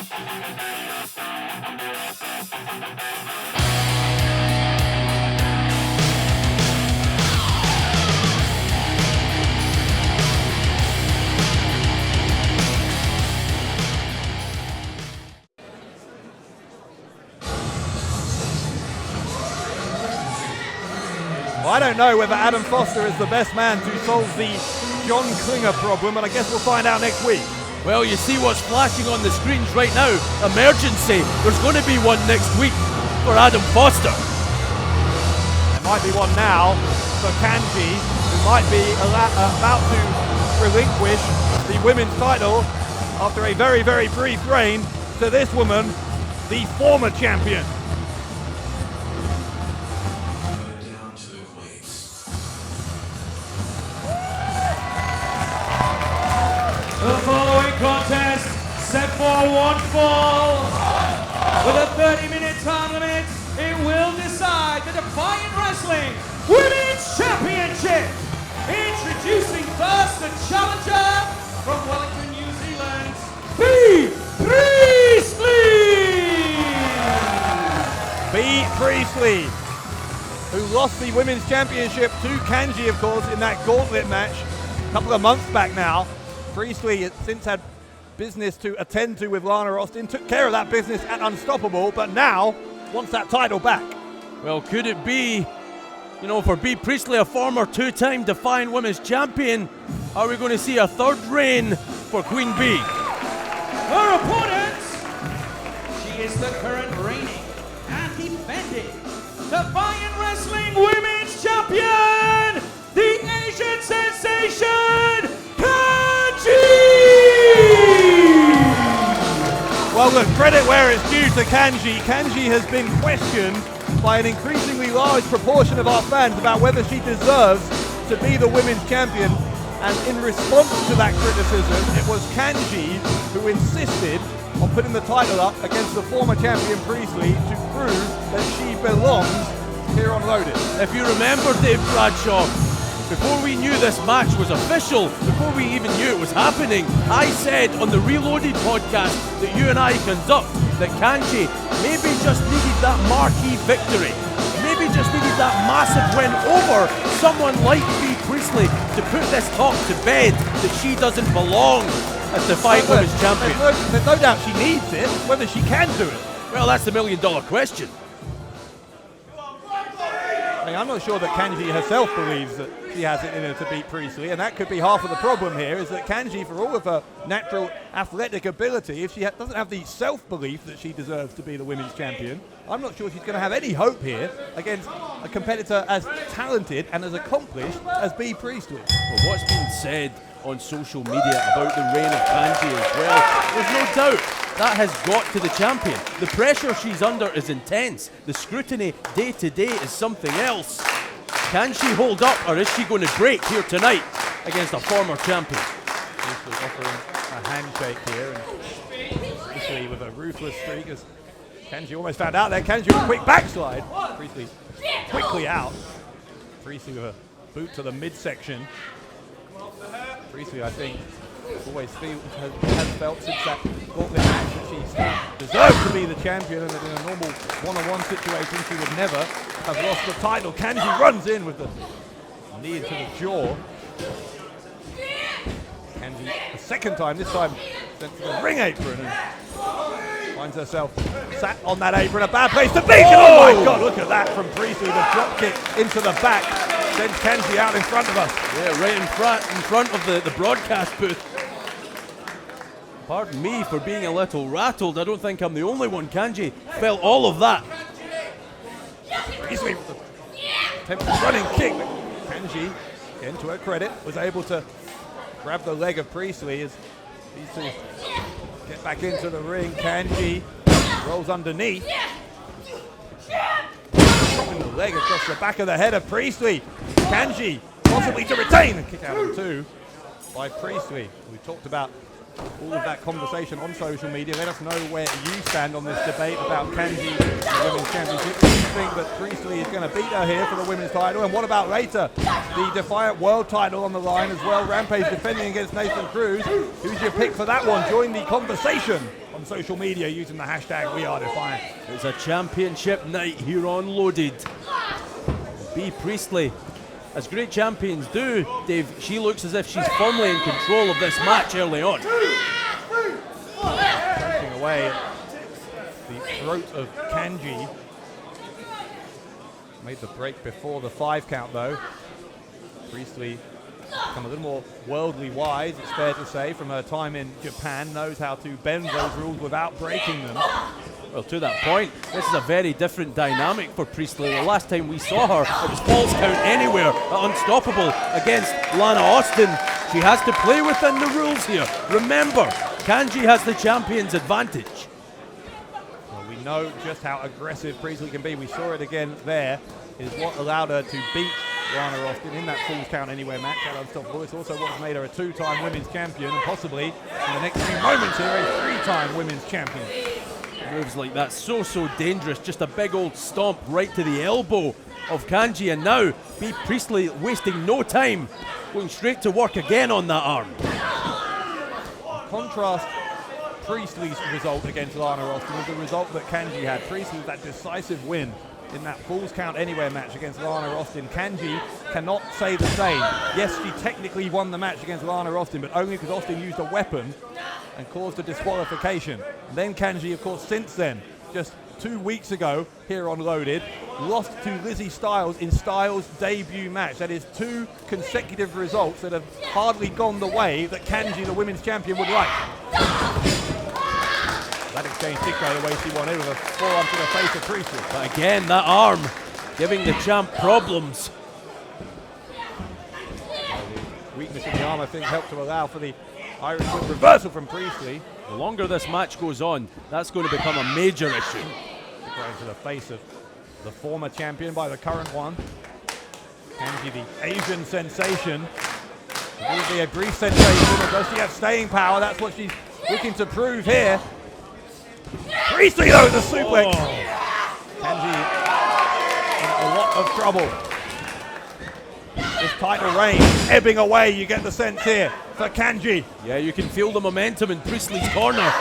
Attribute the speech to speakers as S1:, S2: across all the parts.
S1: Well, I don't know whether Adam Foster is the best man to solve the John Klinger problem, and I guess we'll find out next week.
S2: Well, you see what's flashing on the screens right now. Emergency. There's going to be one next week for Adam Foster.
S1: There might be one now for Kanji, who might be about to relinquish the women's title after a very, very brief reign to this woman, the former champion.
S3: The following contest set for one fall. With a 30-minute time limit, it will decide the Defiant Wrestling Women's Championship. Introducing first the challenger from Wellington, New Zealand,
S1: Priestley, who lost the Women's Championship to Kanji, of course, in that gauntlet match a couple of months back now. Priestley has since had business to attend to with Lana Austin, took care of that business at Unstoppable, but now wants that title back.
S2: Well, could it be, for B. Priestley, a former two-time Defiant Women's Champion, are we going to see a third reign for Queen B?
S3: Her opponent, she is the current reigning and defending Defiant Wrestling Women's Champion, the Asian sensation, Kanji!
S1: Well, look, credit where it's due to Kanji. Kanji has been questioned by an increasingly large proportion of our fans about whether she deserves to be the women's champion. And in response to that criticism, it was Kanji who insisted on putting the title up against the former champion Priestley to prove that she belongs here on Loaded.
S2: If you remember, Dave Bradshaw, before we knew this match was official, before we even knew it was happening, I said on the Reloaded podcast that you and I conduct that Kanji maybe just needed that marquee victory, maybe just needed that massive win over someone like B. Priestley to put this talk to bed that she doesn't belong as Defiant Women's Champion.
S1: There's no doubt she needs it, whether she can do it.
S2: Well, that's the million-dollar question.
S1: I mean, I'm not sure that Kanji herself believes that she has it in her to beat Priestley, and that could be half of the problem here, is that Kanji, for all of her natural athletic ability, if she doesn't have the self-belief that she deserves to be the women's champion, I'm not sure she's going to have any hope here against a competitor as talented and as accomplished as B. Priestley.
S2: Well, what's been said on social media about the reign of Kanji as well, there's no doubt that has got to the champion. The pressure she's under is intense. The scrutiny day to day is something else. Can she hold up, or is she going to break here tonight against a former champion?
S1: Priestley offering a handshake here, and Priestley with a ruthless streak as Kanji almost found out there. Kanji with a quick backslide. Priestley quickly out. Priestley with a boot to the midsection. Priestley, I think, has felt since that gauntlet match that she deserves to be the champion, and that in a normal one-on-one situation she would never have lost the title. Kanji runs in with the knee into the jaw. Kanji, a second time, this time sent to the ring apron, and finds herself sat on that apron, a bad place to be. Oh my God, look at that from Priestley, the drop kick into the back. Sends Kanji out in front of us.
S2: Yeah, right in front of the broadcast booth. Pardon me for being a little rattled. I don't think I'm the only one. Kanji felt all of that.
S1: Priestley with the attempted running kick. Kanji, again to her credit, was able to grab the leg of Priestley as these two get back into the ring. Kanji rolls underneath. Dropping the leg across the back of the head of Priestley. Kanji possibly to retain, and kick out of two by Priestley. We talked about all of that conversation on social media. Let us know where you stand on this debate about Kanji and the Women's Championship. Do you think that Priestley is going to beat her here for the women's title? And what about later? The Defiant World title on the line as well. Rampage defending against Nathan Cruz. Who's your pick for that one? Join the conversation on social media using the hashtag #WeAreDefiant.
S2: It's a championship night here on Loaded. B. Priestley, as great champions do, Dave, she looks as if she's firmly in control of this match early on.
S1: Punching away at the throat of Kanji. Made the break before the 5 count though. Priestley become a little more worldly wise, it's fair to say, from her time in Japan, knows how to bend those rules without breaking them.
S2: Well, to that point, this is a very different dynamic for Priestley. The last time we saw her, it was false count anywhere at Unstoppable against Lana Austin. She has to play within the rules here. Remember, Kanji has the champion's advantage.
S1: Well, we know just how aggressive Priestley can be. We saw it again there. It is what allowed her to beat Lana Austin in that falls count anywhere match at Unstoppable. It's also what's made her a 2-time women's champion, and possibly in the next few moments here, a 3-time women's champion.
S2: Moves like that, so dangerous. Just a big old stomp right to the elbow of Kanji, and now B. Priestley wasting no time, going straight to work again on that arm.
S1: Contrast Priestley's result against Lana Austin with the result that Kanji had. Priestley with that decisive win in that falls count anywhere match against Lana Austin. Kanji cannot say the same. Yes, she technically won the match against Lana Austin, but only because Austin used a weapon and caused a disqualification. And then Kanji, of course, since then, just 2 weeks ago here on Loaded, lost to Lizzie Styles in Styles' debut match. That is 2 consecutive results that have hardly gone the way that Kanji, the women's champion, would like. That exchange did go the way she wanted, with a forearm to the face of Priestley.
S2: But again, that arm giving the champ problems.
S1: The weakness in the arm, I think, helped to allow for the Irish whip reversal from Priestley.
S2: The longer this match goes on, that's going to become a major issue.
S1: Going to the face of the former champion by the current one. Kanji, the Asian sensation. It will be a brief sensation, or does she have staying power? That's what she's looking to prove here. Priestley, though, the suplex. Kanji in a lot of trouble. This title reign ebbing away, you get the sense here for Kanji.
S2: Yeah, you can feel the momentum in Priestley's corner.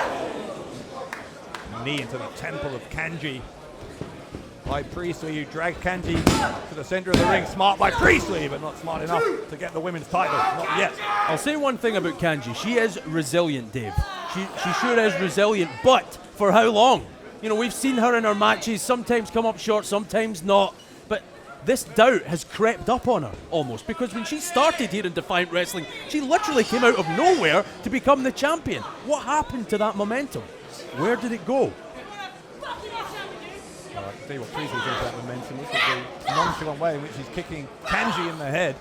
S1: Knee into the temple of Kanji by Priestley, who dragged Kanji to the center of the ring. Smart by Priestley, but not smart enough to get the women's title. Not yet.
S2: I'll say one thing about Kanji. She is resilient, Dave. She sure is resilient, but for how long? You know, we've seen her in her matches sometimes come up short, sometimes not. But this doubt has crept up on her almost, because when she started here in Defiant Wrestling, she literally came out of nowhere to become the champion. What happened to that momentum? Where did it go?
S1: I can see what Priestley thinks about momentum. Look at the nonchalant way in which he's kicking Kanji in the head.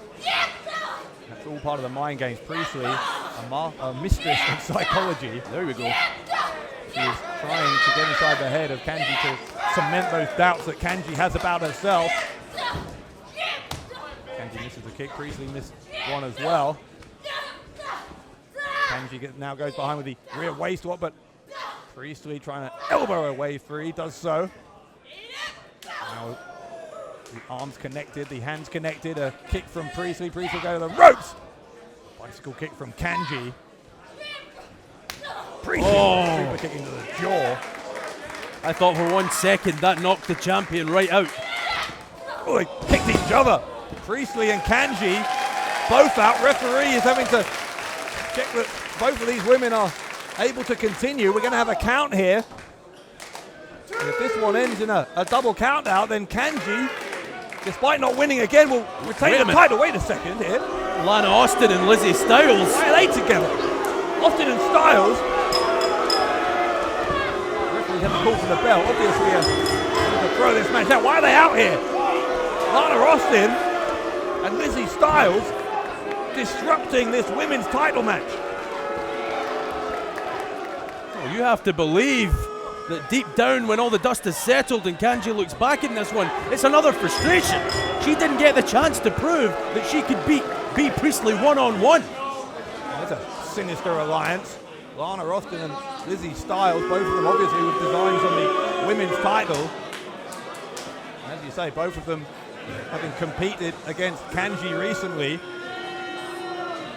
S1: That's all part of the mind games. Priestley, a mistress of psychology.
S2: There we go.
S1: She is trying to get inside the head of Kanji to cement those doubts that Kanji has about herself. Kanji misses the kick. Priestley missed one as well. Kanji now goes behind with the rear waist swap, but Priestley trying to elbow her way free, does so. Now the arms connected, the hands connected, a kick from Priestley. Priestley go to the ropes. Bicycle kick from Kanji. Priestley super kick into the jaw.
S2: I thought for 1 second that knocked the champion right out.
S1: Oh, they kicked each other. Priestley and Kanji both out. Referee is having to check that both of these women are able to continue. We're going to have a count here. And if this one ends in a double count out, then Kanji, despite not winning again, will retain the title. Wait a second here.
S2: Lana Austin and Lizzie Styles.
S1: Why are they together? Austin and Styles. Referee's having a call for the bell. Obviously, to throw this match out. Why are they out here? Lana Austin and Lizzie Styles disrupting this women's title match.
S2: Well, you have to believe that deep down, when all the dust is settled and Kanji looks back in this one, it's another frustration. She didn't get the chance to prove that she could beat B. Priestley one-on-one.
S1: That's a sinister alliance. Lana Austin and Lizzie Styles, both of them obviously with designs on the women's title. As you say, both of them having competed against Kanji recently.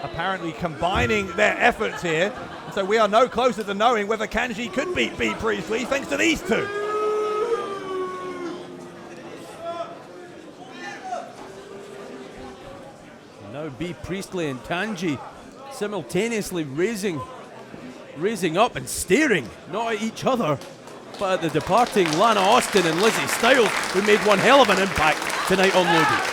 S1: Apparently combining their efforts here. So we are no closer to knowing whether Kanji could beat B. Priestley thanks to these two.
S2: Now B. Priestley and Kanji simultaneously raising up and staring, not at each other, but at the departing Lana Austin and Lizzie Styles, who made one hell of an impact tonight on Loaded.